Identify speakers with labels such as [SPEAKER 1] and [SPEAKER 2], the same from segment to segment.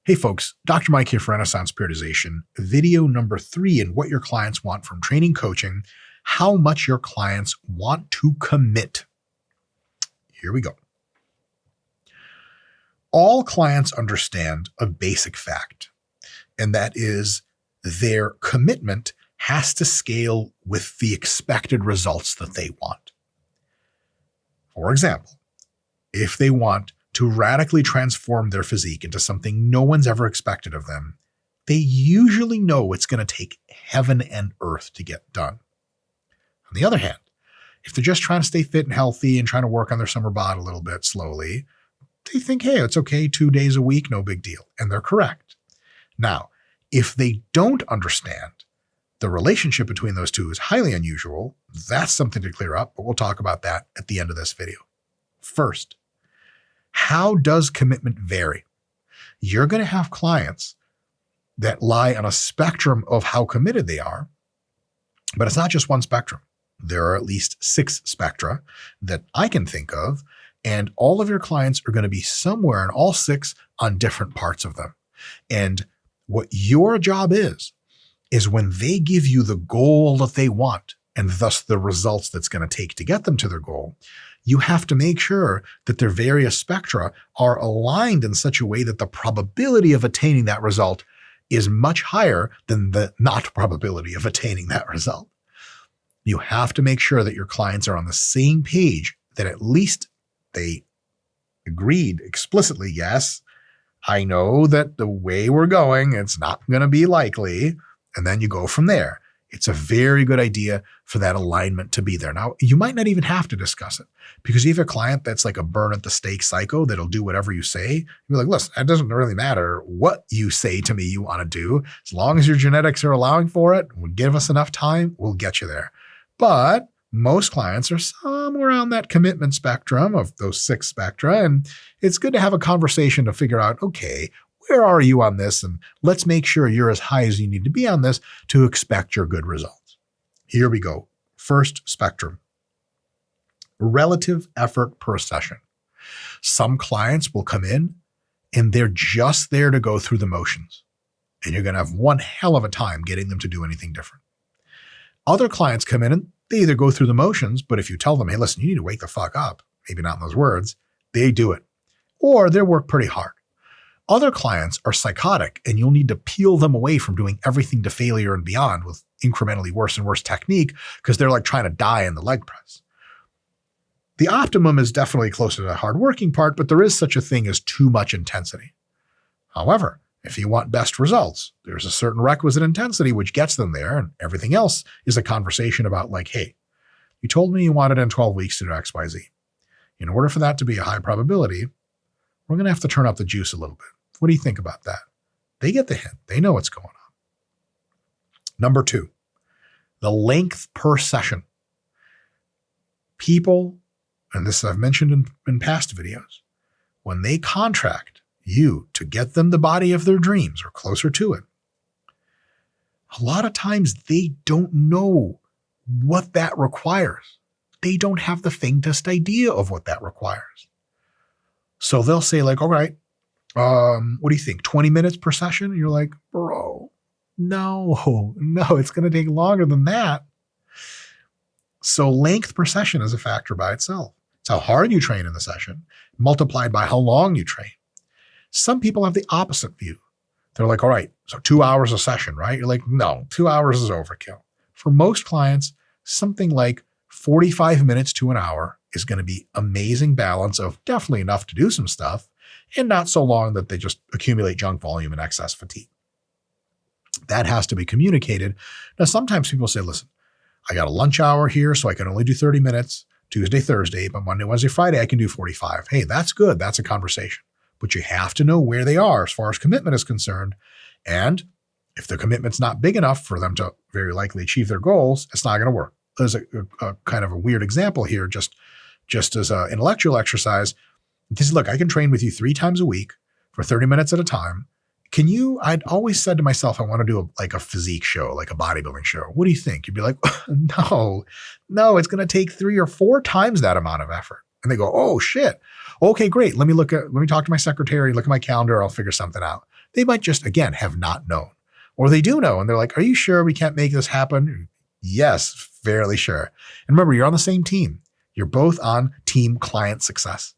[SPEAKER 1] Hey folks, Dr. Mike here for Renaissance Periodization, video number 3 in what your clients want from training coaching, how much your clients want to commit. Here we go. All clients understand a basic fact, and that is their commitment has to scale with the expected results that they want. For example, if they want to radically transform their physique into something no one's ever expected of them, they usually know it's going to take heaven and earth to get done. On the other hand, if they're just trying to stay fit and healthy and trying to work on their summer bod a little bit slowly, they think, hey, it's okay, 2 days a week, no big deal. And they're correct. Now, if they don't understand the relationship between those two is highly unusual, that's something to clear up, but we'll talk about that at the end of this video. First, how does commitment vary? You're going to have clients that lie on a spectrum of how committed they are, but it's not just one spectrum. There are at least 6 spectra that I can think of, and all of your clients are going to be somewhere in all 6 on different parts of them. And what your job is when they give you the goal that they want, and thus the results that's going to take to get them to their goal, you have to make sure that their various spectra are aligned in such a way that the probability of attaining that result is much higher than the not probability of attaining that result. You have to make sure that your clients are on the same page, that at least they agreed explicitly, yes, I know that the way we're going, it's not going to be likely, and then you go from there. It's a very good idea for that alignment to be there. Now, you might not even have to discuss it, because you have a client that's like a burn at the stake psycho that'll do whatever you say. You're like, listen, it doesn't really matter what you say to me you want to do. As long as your genetics are allowing for it, give us enough time, we'll get you there. But most clients are somewhere around that commitment spectrum of those 6 spectra, and it's good to have a conversation to figure out, okay, where are you on this? And let's make sure you're as high as you need to be on this to expect your good results. Here we go. First spectrum, relative effort per session. Some clients will come in and they're just there to go through the motions, and you're going to have one hell of a time getting them to do anything different. Other clients come in and they either go through the motions, but if you tell them, hey, listen, you need to wake the fuck up, maybe not in those words, they do it. Or they work pretty hard. Other clients are psychotic, and you'll need to peel them away from doing everything to failure and beyond with incrementally worse and worse technique, because they're like trying to die in the leg press. The optimum is definitely closer to the hard working part, but there is such a thing as too much intensity. However, if you want best results, there's a certain requisite intensity which gets them there, and everything else is a conversation about like, hey, you told me you wanted in 12 weeks to do X, Y, Z. In order for that to be a high probability, we're going to have to turn up the juice a little bit. What do you think about that? They get the hint. They know what's going on. Number 2, the length per session. People, and this I've mentioned in past videos, when they contract you to get them the body of their dreams or closer to it, a lot of times they don't know what that requires. They don't have the faintest idea of what that requires. So they'll say like, all right, what do you think? 20 minutes per session? And you're like, bro, no, it's going to take longer than that. So length per session is a factor by itself. It's how hard you train in the session multiplied by how long you train. Some people have the opposite view. They're like, all right, so 2 hours a session, right? You're like, no, 2 hours is overkill. For most clients, something like 45 minutes to an hour is going to be amazing balance of definitely enough to do some stuff and not so long that they just accumulate junk volume and excess fatigue. That has to be communicated. Now, sometimes people say, listen, I got a lunch hour here, so I can only do 30 minutes, Tuesday, Thursday, but Monday, Wednesday, Friday, I can do 45. Hey, that's good. That's a conversation. But you have to know where they are as far as commitment is concerned. And if the commitment's not big enough for them to very likely achieve their goals, it's not going to work. There's a kind of a weird example here, just as an intellectual exercise. This is, look, I can train with you 3 times a week for 30 minutes at a time. I'd always said to myself, I want to do a physique show, like a bodybuilding show. What do you think? You'd be like, no, it's going to take 3 or 4 times that amount of effort. And they go, oh shit. Okay, great. Let me talk to my secretary, look at my calendar. I'll figure something out. They might just, again, have not known. Or they do know, and they're like, are you sure we can't make this happen? Yes, fairly sure. And remember, you're on the same team. You're both on team client success.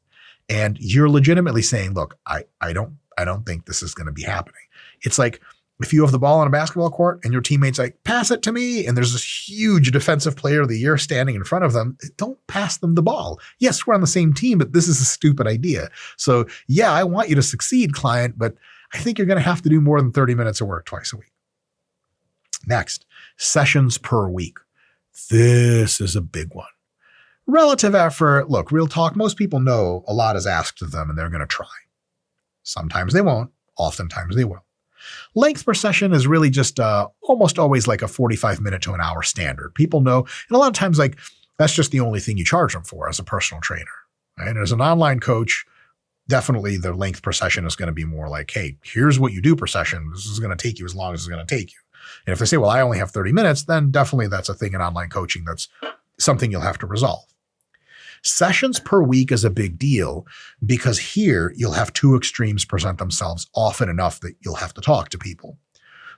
[SPEAKER 1] And you're legitimately saying, look, I don't think this is going to be happening. It's like if you have the ball on a basketball court and your teammate's like, pass it to me, and there's this huge defensive player of the year standing in front of them, don't pass them the ball. Yes, we're on the same team, but this is a stupid idea. So yeah, I want you to succeed, client, but I think you're going to have to do more than 30 minutes of work twice a week. Next, sessions per week. This is a big one. Relative effort. Look, real talk. Most people know a lot is asked of them and they're going to try. Sometimes they won't. Oftentimes they will. Length per session is really just almost always like a 45-minute to an hour standard. People know, and a lot of times like that's just the only thing you charge them for as a personal trainer. Right? As an online coach, definitely the length per session is going to be more like, hey, here's what you do per session. This is going to take you as long as it's going to take you. And if they say, well, I only have 30 minutes, then definitely that's a thing in online coaching. That's something you'll have to resolve. Sessions per week is a big deal because here you'll have two extremes present themselves often enough that you'll have to talk to people.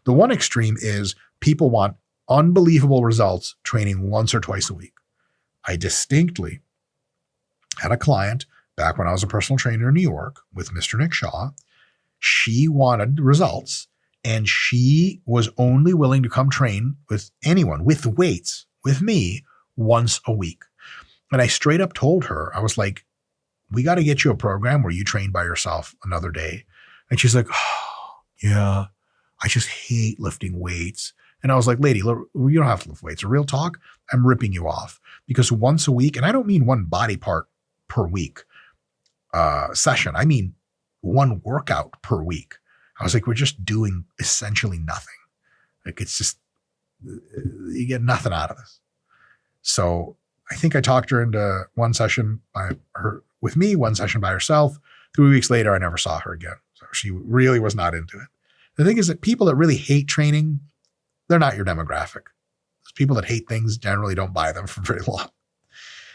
[SPEAKER 1] The one extreme is people want unbelievable results training once or twice a week. I distinctly had a client back when I was a personal trainer in New York with Mr. Nick Shaw. She wanted results and she was only willing to come train with anyone with weights with me once a week. And I straight up told her, I was like, we got to get you a program where you train by yourself another day. And she's like, oh, yeah, I just hate lifting weights. And I was like, lady, look, you don't have to lift weights. Real talk, I'm ripping you off because once a week, and I don't mean one body part per week session. I mean one workout per week. I was like, we're just doing essentially nothing. Like it's just, you get nothing out of this. So I think I talked her into one session with me, one session by herself. 3 weeks later, I never saw her again. So she really was not into it. The thing is that people that really hate training, they're not your demographic. Those people that hate things generally don't buy them for very long.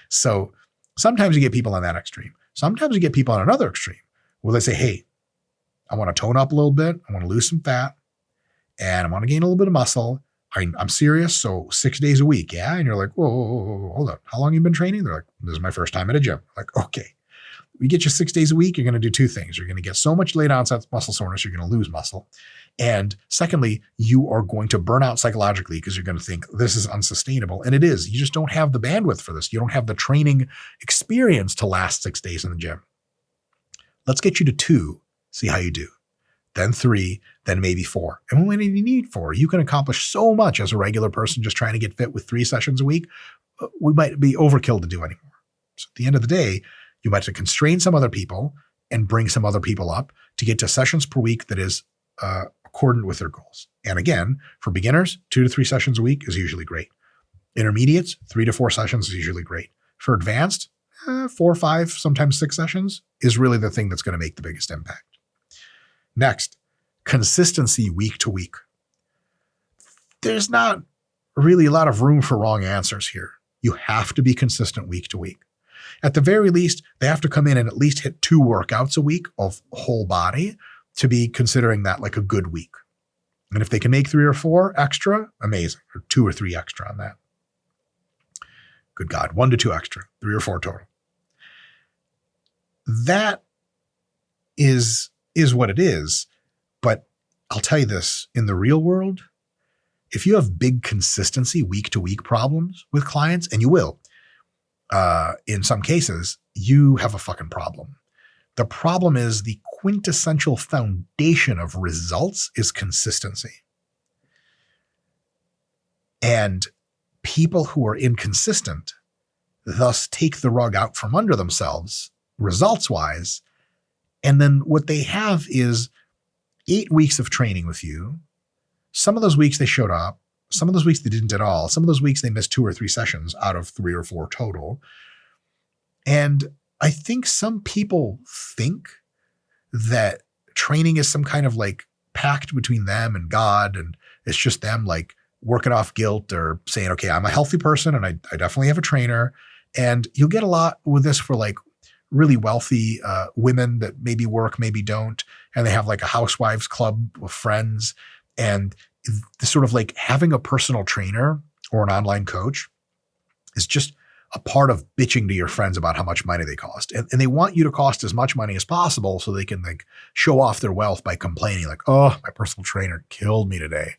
[SPEAKER 1] So sometimes you get people on that extreme. Sometimes you get people on another extreme where they say, hey, I want to tone up a little bit. I want to lose some fat and I want to gain a little bit of muscle. I'm serious. So 6 days a week. Yeah. And you're like, whoa, hold up. How long have you been training? They're like, this is my first time at a gym. Like, okay, we get you 6 days a week. You're going to do two things. You're going to get so much late onset muscle soreness. You're going to lose muscle. And secondly, you are going to burn out psychologically because you're going to think this is unsustainable. And it is. You just don't have the bandwidth for this. You don't have the training experience to last 6 days in the gym. Let's get you to 2, see how you do. Then 3, then maybe 4. And when you need 4, you can accomplish so much as a regular person just trying to get fit with 3 sessions a week. We might be overkill to do anymore. So at the end of the day, you might have to constrain some other people and bring some other people up to get to sessions per week that is accordant with their goals. And again, for beginners, 2 to 3 sessions a week is usually great. Intermediates, 3 to 4 sessions is usually great. For advanced, 4 or 5, sometimes 6 sessions is really the thing that's going to make the biggest impact. Next, consistency week to week. There's not really a lot of room for wrong answers here. You have to be consistent week to week. At the very least, they have to come in and at least hit 2 workouts a week of whole body to be considering that like a good week. And if they can make 3 or 4 extra, amazing. Or 2 or 3 extra on that. Good God, 1 to 2 extra, 3 or 4 total. That is what it is. But I'll tell you this, in the real world, if you have big consistency week to week problems with clients, and you will, in some cases, you have a fucking problem. The problem is the quintessential foundation of results is consistency. And people who are inconsistent thus take the rug out from under themselves, results-wise, and then what they have is 8 weeks of training with you. Some of those weeks they showed up. Some of those weeks they didn't at all. Some of those weeks they missed 2 or 3 sessions out of 3 or 4 total. And I think some people think that training is some kind of like pact between them and God. And it's just them like working off guilt or saying, okay, I'm a healthy person and I definitely have a trainer. And you'll get a lot with this for like really wealthy women that maybe work, maybe don't, and they have like a housewives club with friends. And sort of like having a personal trainer or an online coach is just a part of bitching to your friends about how much money they cost. And they want you to cost as much money as possible so they can like show off their wealth by complaining like, oh, my personal trainer killed me today.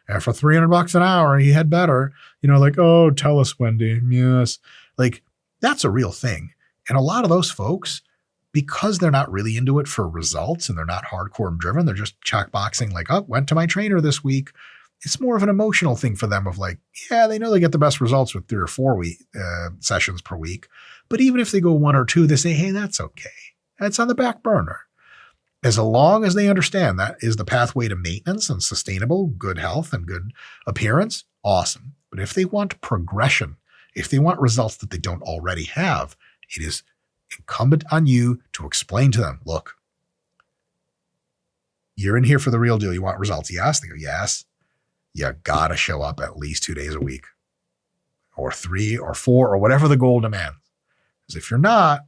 [SPEAKER 1] And for $300 an hour, he had better, like, oh, tell us, Wendy. Yes. Like that's a real thing. And a lot of those folks, because they're not really into it for results and they're not hardcore driven, they're just checkboxing like, oh, went to my trainer this week. It's more of an emotional thing for them of like, yeah, they know they get the best results with 3 or 4 sessions per week. But even if they go 1 or 2, they say, hey, that's okay. That's on the back burner. As long as they understand that is the pathway to maintenance and sustainable good health and good appearance, awesome. But if they want progression, if they want results that they don't already have, it is incumbent on you to explain to them, look, you're in here for the real deal. You want results? Yes. They go, yes. You gotta show up at least 2 days a week or 3 or 4 or whatever the goal demands. Because if you're not,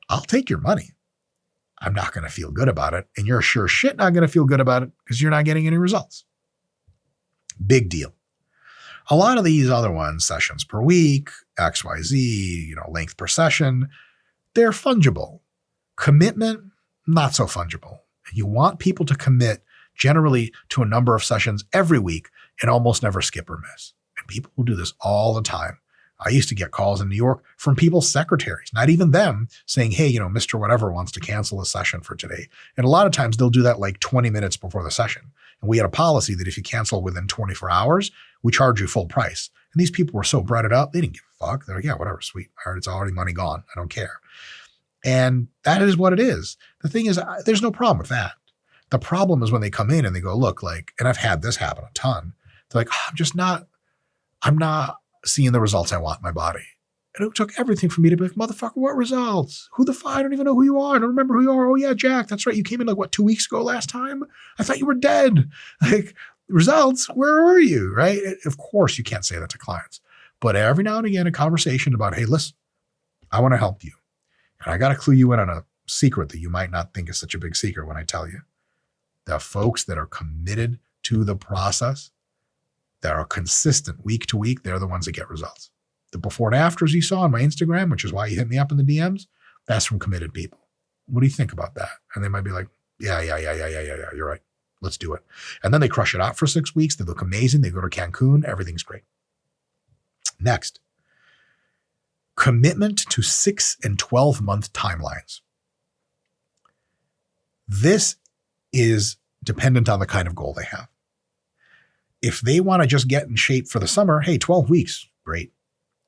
[SPEAKER 1] I'll take your money. I'm not going to feel good about it. And you're sure shit not going to feel good about it because you're not getting any results. Big deal. A lot of these other ones, sessions per week, XYZ, length per session, they're fungible. Commitment, not so fungible. You want people to commit generally to a number of sessions every week and almost never skip or miss. And people will do this all the time. I used to get calls in New York from people's secretaries, not even them, saying, hey, Mr. Whatever wants to cancel a session for today. And a lot of times they'll do that like 20 minutes before the session. And we had a policy that if you cancel within 24 hours, we charge you full price. And these people were so bred it up, they didn't give a fuck. They're like, yeah, whatever, sweet. It's already money gone. I don't care. And that is what it is. The thing is, there's no problem with that. The problem is when they come in and they go, look, like, and I've had this happen a ton. They're like, I'm not seeing the results I want in my body. And it took everything for me to be like, motherfucker, what results? Who the fuck? I don't even know who you are. I don't remember who you are. Oh yeah, Jack, that's right. You came in like 2 weeks ago last time? I thought you were dead. Like, results, where are you? Right? Of course you can't say that to clients. But every now and again, a conversation about, hey, listen, I want to help you. And I got to clue you in on a secret that you might not think is such a big secret when I tell you. The folks that are committed to the process, that are consistent week to week, they're the ones that get results. The before and afters you saw on my Instagram, which is why you hit me up in the DMs, that's from committed people. What do you think about that? And they might be like, yeah, you're right. Let's do it. And then they crush it out for 6 weeks. They look amazing. They go to Cancun. Everything's great. Next, commitment to 6 and 12 month timelines. This is dependent on the kind of goal they have. If they want to just get in shape for the summer, hey, 12 weeks, great.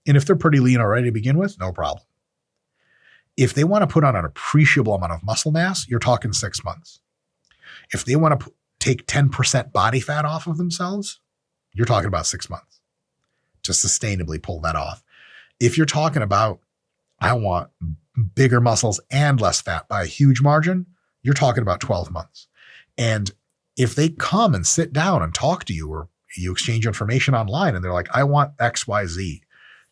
[SPEAKER 1] And if they're pretty lean already to begin with, no problem. If they want to put on an appreciable amount of muscle mass, you're talking 6 months. If they want to take 10% body fat off of themselves, you're talking about 6 months to sustainably pull that off. If you're talking about, I want bigger muscles and less fat by a huge margin, you're talking about 12 months. And if they come and sit down and talk to you or you exchange information online and they're like, I want XYZ,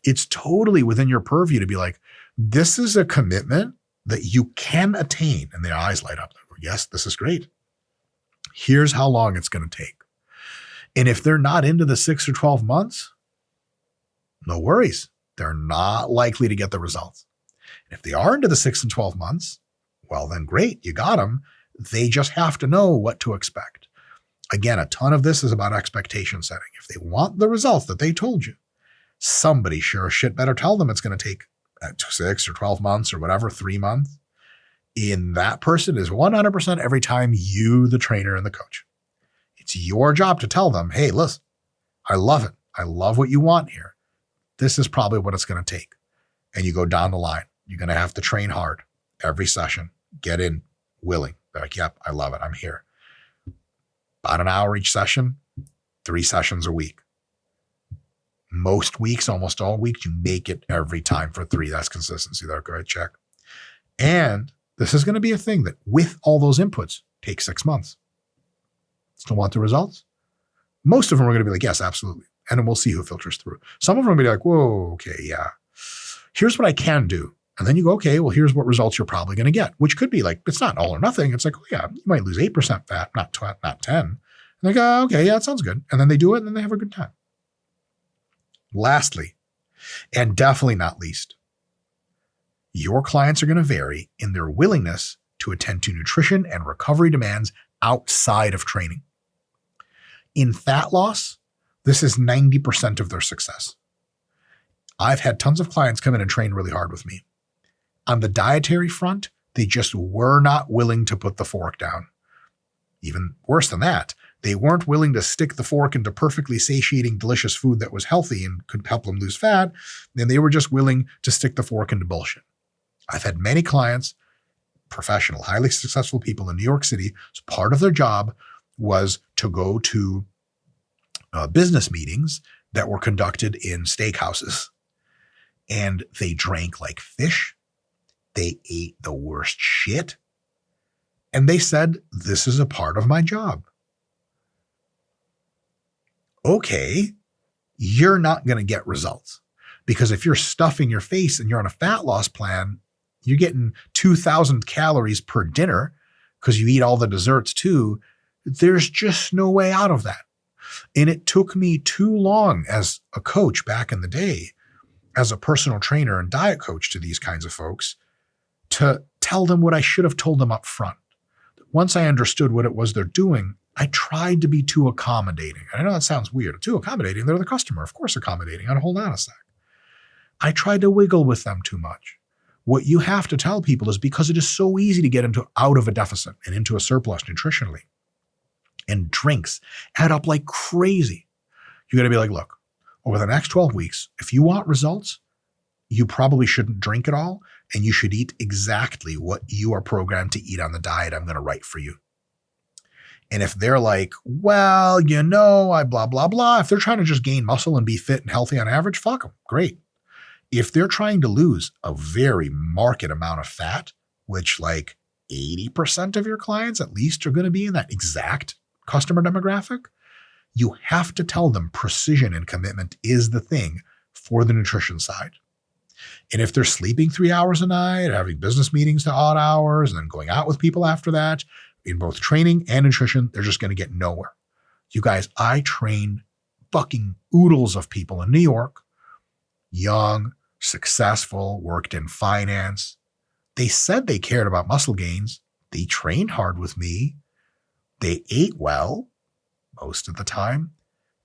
[SPEAKER 1] it's totally within your purview to be like, this is a commitment that you can attain. And their eyes light up. Go, yes, this is great. Here's how long it's going to take. And if they're not into the 6 or 12 months, no worries. They're not likely to get the results. And if they are into the 6 and 12 months, well, then great, you got them. They just have to know what to expect. Again, a ton of this is about expectation setting. If they want the results that they told you, somebody sure as shit better tell them it's going to take 6 or 12 months or whatever, 3 months. And that person is 100% every time you, the trainer and the coach. It's your job to tell them, hey, listen, I love it. I love what you want here. This is probably what it's going to take. And you go down the line. You're going to have to train hard every session, get in willing. They're like, yep, I love it. I'm here. About an hour each session, 3 sessions a week. Most weeks, almost all weeks, you make it every time for 3. That's consistency there. Go ahead, check. And this is going to be a thing that with all those inputs takes 6 months. Still want the results? Most of them are going to be like, yes, absolutely. And then we'll see who filters through. Some of them will be like, whoa, okay, yeah. Here's what I can do. And then you go, okay, well, here's what results you're probably going to get, which could be like, it's not all or nothing. It's like, oh yeah, you might lose 8% fat, not 10. And they go, okay, yeah, that sounds good. And then they do it and then they have a good time. Lastly, and definitely not least, your clients are going to vary in their willingness to attend to nutrition and recovery demands outside of training. In fat loss, this is 90% of their success. I've had tons of clients come in and train really hard with me. On the dietary front, they just were not willing to put the fork down. Even worse than that, they weren't willing to stick the fork into perfectly satiating, delicious food that was healthy and could help them lose fat, and they were just willing to stick the fork into bullshit. I've had many clients, professional, highly successful people in New York City, so part of their job was to go to business meetings that were conducted in steakhouses. And they drank like fish. They ate the worst shit. And they said, this is a part of my job. Okay, you're not going to get results. Because if you're stuffing your face and you're on a fat loss plan, you're getting 2,000 calories per dinner because you eat all the desserts too. There's just no way out of that. And it took me too long as a coach back in the day, as a personal trainer and diet coach to these kinds of folks, to tell them what I should have told them up front. Once I understood what it was they're doing, I tried to be too accommodating. I know that sounds weird. Too accommodating. They're the customer. Of course accommodating. Hold on a sec. I tried to wiggle with them too much. What you have to tell people is because it is so easy to get out of a deficit and into a surplus nutritionally. And drinks add up like crazy. You got to be like, look, over the next 12 weeks, if you want results, you probably shouldn't drink at all. And you should eat exactly what you are programmed to eat on the diet I'm going to write for you. And if they're like, well, I blah, blah, blah. If they're trying to just gain muscle and be fit and healthy on average, fuck them. Great. If they're trying to lose a very marked amount of fat, which like 80% of your clients at least are going to be in that exact customer demographic, you have to tell them precision and commitment is the thing for the nutrition side. And if they're sleeping 3 hours a night, having business meetings to odd hours, and then going out with people after that, in both training and nutrition, they're just going to get nowhere. You guys, I trained fucking oodles of people in New York, young, successful, worked in finance. They said they cared about muscle gains. They trained hard with me. They ate well most of the time.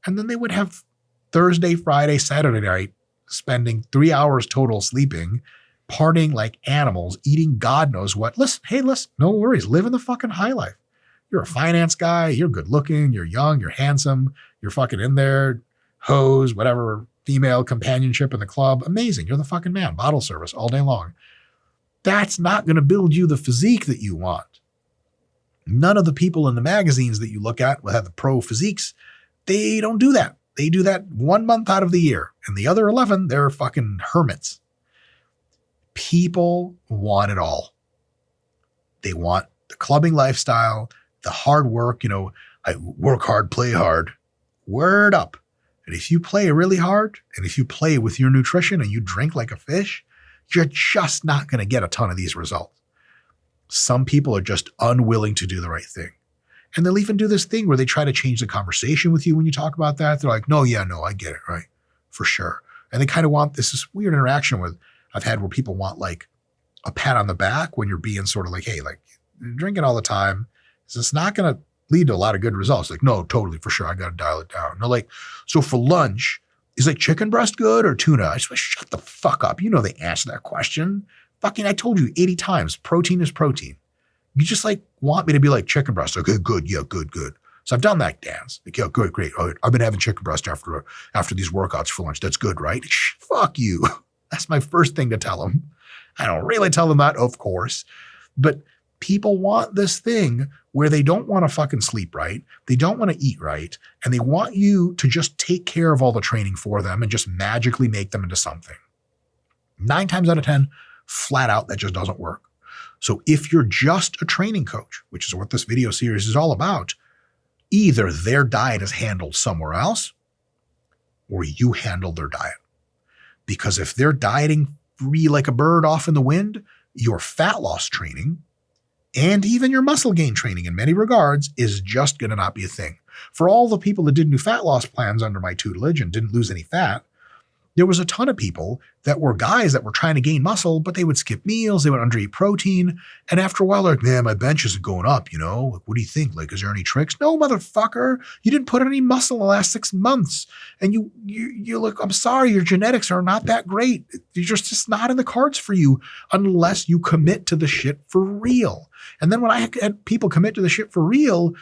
[SPEAKER 1] And then they would have Thursday, Friday, Saturday night, spending 3 hours total sleeping, partying like animals, eating God knows what. Listen, no worries. Live in the fucking high life. You're a finance guy. You're good looking. You're young. You're handsome. You're fucking in there. Hoes, whatever, female companionship in the club. Amazing. You're the fucking man. Bottle service all day long. That's not going to build you the physique that you want. None of the people in the magazines that you look at will have the pro physiques. They don't do that. They do that 1 month out of the year. And the other 11, they're fucking hermits. People want it all. They want the clubbing lifestyle, the hard work, I work hard, play hard. Word up. And if you play really hard, and if you play with your nutrition and you drink like a fish, you're just not going to get a ton of these results. Some people are just unwilling to do the right thing. And they'll even do this thing where they try to change the conversation with you when you talk about that. They're like, no, I get it, right? For sure. And they kind of want this weird interaction I've had where people want like a pat on the back when you're being sort of like, hey, like you're drinking all the time. It's not going to lead to a lot of good results. Like, no, totally, for sure. I got to dial it down. No, like, so for lunch, is like chicken breast good or tuna? I just shut the fuck up. You know the answer to that question. Fucking, I told you 80 times, protein is protein. You just like want me to be like chicken breast. Okay, good. Yeah, good. So I've done that dance. Like, yeah, good, great. Oh, I've been having chicken breast after these workouts for lunch. That's good, right? Fuck you. That's my first thing to tell them. I don't really tell them that, of course. But people want this thing where they don't want to fucking sleep right. They don't want to eat right. And they want you to just take care of all the training for them and just magically make them into something. 9 times out of 10, flat out, that just doesn't work. So if you're just a training coach, which is what this video series is all about, either their diet is handled somewhere else or you handle their diet. Because if they're dieting free like a bird off in the wind, your fat loss training and even your muscle gain training in many regards is just going to not be a thing. For all the people that did new fat loss plans under my tutelage and didn't lose any fat, there was a ton of people that were guys that were trying to gain muscle, but they would skip meals, they would undereat protein. And after a while, they're like, man, my bench isn't going up, you know? Like, what do you think? Like, is there any tricks? No, motherfucker. You didn't put on any muscle in the last 6 months. And you look, I'm sorry, your genetics are not that great. You're just not in the cards for you unless you commit to the shit for real. And then when I had people commit to the shit for real,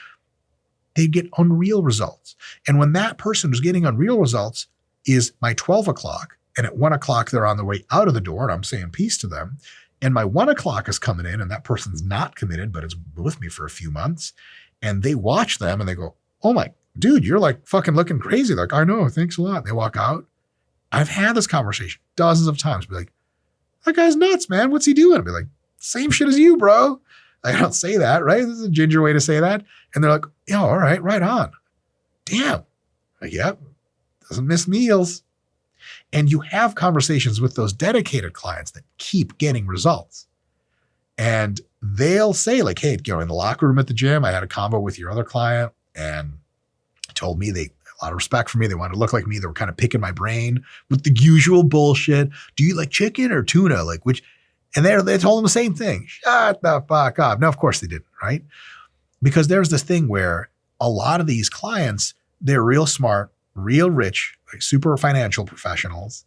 [SPEAKER 1] they get unreal results. And when that person was getting unreal results, is my 12 o'clock, and at 1 o'clock, they're on the way out of the door, and I'm saying peace to them. And my 1 o'clock is coming in, and that person's not committed, but is with me for a few months. And they watch them, and they go, oh my, dude, you're like fucking looking crazy. Like, I know, thanks a lot. And they walk out. I've had this conversation dozens of times. Be like, that guy's nuts, man. What's he doing? I'd be like, same shit as you, bro. I don't say that, right? This is a ginger way to say that. And they're like, yeah, all right, right on. Damn. Like, yep. Doesn't miss meals. And you have conversations with those dedicated clients that keep getting results. And they'll say like, hey, you know, in the locker room at the gym, I had a convo with your other client and told me they had a lot of respect for me. They wanted to look like me. They were kind of picking my brain with the usual bullshit. Do you like chicken or tuna? Like which? And they told them the same thing. Shut the fuck up. No, of course they didn't, right? Because there's this thing where a lot of these clients, they're real smart, real rich, like super financial professionals.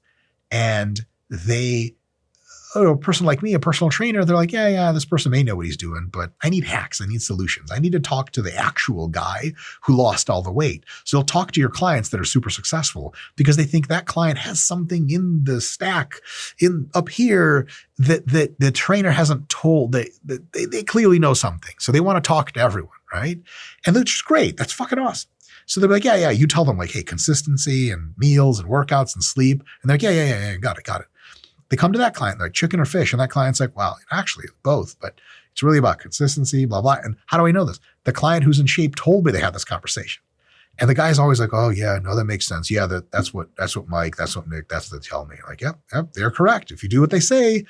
[SPEAKER 1] And they, a person like me, a personal trainer, they're like, yeah, this person may know what he's doing, but I need hacks. I need solutions. I need to talk to the actual guy who lost all the weight. So they'll talk to your clients that are super successful because they think that client has something in the stack in up here that the trainer hasn't told. They clearly know something. So they want to talk to everyone, right? And that's just great. That's fucking awesome. So they're like, yeah, you tell them like, hey, consistency and meals and workouts and sleep. And they're like, yeah, got it. They come to that client, like chicken or fish. And that client's like, well, actually both, but it's really about consistency, blah, blah. And how do I know this? The client who's in shape told me they had this conversation. And the guy's always like, oh yeah, no, that makes sense. Yeah, that's what Mike, that's what Nick, that's what they tell me. Like, yep, they're correct. If you do what they say,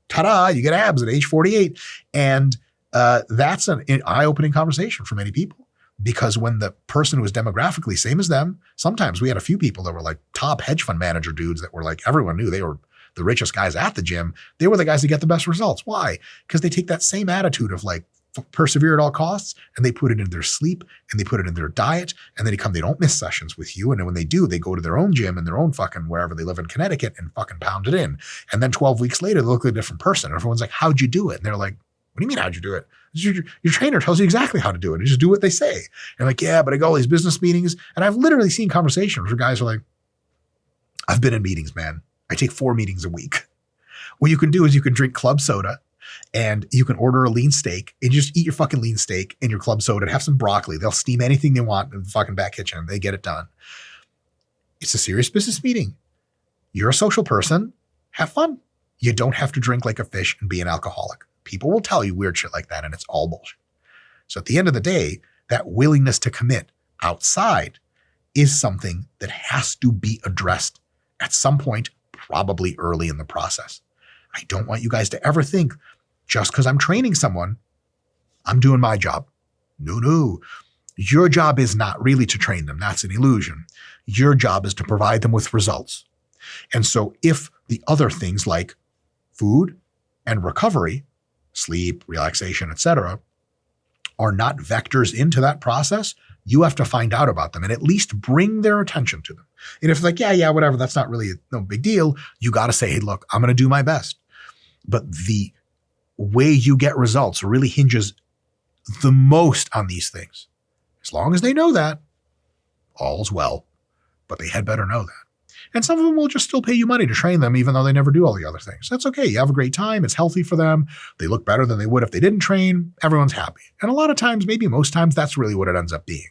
[SPEAKER 1] ta-da, you get abs at age 48. And that's an eye-opening conversation for many people. Because when the person was demographically same as them, sometimes we had a few people that were like top hedge fund manager dudes that were like, everyone knew they were the richest guys at the gym. They were the guys that get the best results. Why? Because they take that same attitude of like persevere at all costs and they put it in their sleep and they put it in their diet and they don't miss sessions with you. And then when they do, they go to their own gym in their own fucking wherever they live in Connecticut and fucking pound it in. And then 12 weeks later, they look like a different person. Everyone's like, how'd you do it? And they're like, what do you mean, how'd you do it? Your trainer tells you exactly how to do it. You just do what they say. And like, yeah, but I go all these business meetings. And I've literally seen conversations where guys are like, I've been in meetings, man. I take 4 meetings a week. What you can do is you can drink club soda and you can order a lean steak and just eat your fucking lean steak and your club soda and have some broccoli. They'll steam anything they want in the fucking back kitchen. They get it done. It's a serious business meeting. You're a social person. Have fun. You don't have to drink like a fish and be an alcoholic. People will tell you weird shit like that, and it's all bullshit. So at the end of the day, that willingness to commit outside is something that has to be addressed at some point, probably early in the process. I don't want you guys to ever think just because I'm training someone, I'm doing my job. No. Your job is not really to train them. That's an illusion. Your job is to provide them with results. And so if the other things like food and recovery, sleep, relaxation, etc., are not vectors into that process, you have to find out about them and at least bring their attention to them. And if it's like, yeah, whatever, that's not really no big deal, you got to say, hey, look, I'm going to do my best. But the way you get results really hinges the most on these things. As long as they know that, all's well, but they had better know that. And some of them will just still pay you money to train them, even though they never do all the other things. That's okay. You have a great time. It's healthy for them. They look better than they would if they didn't train. Everyone's happy. And a lot of times, maybe most times, that's really what it ends up being.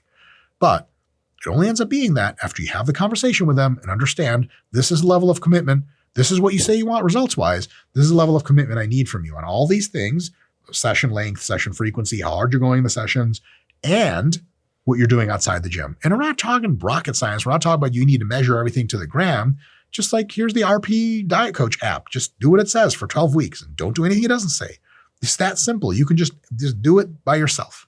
[SPEAKER 1] But it only ends up being that after you have the conversation with them and understand this is the level of commitment. This is what you say you want results-wise. This is the level of commitment I need from you on all these things, session length, session frequency, how hard you're going in the sessions, and what you're doing outside the gym. And we're not talking rocket science. We're not talking about you need to measure everything to the gram. Just like here's the RP Diet Coach app. Just do what it says for 12 weeks and don't do anything it doesn't say. It's that simple. You can just do it by yourself.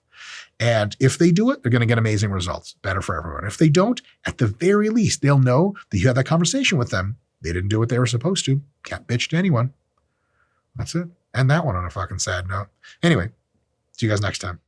[SPEAKER 1] And if they do it, they're going to get amazing results. Better for everyone. If they don't, at the very least, they'll know that you had that conversation with them. They didn't do what they were supposed to. Can't bitch to anyone. That's it. And that one on a fucking sad note. Anyway, see you guys next time.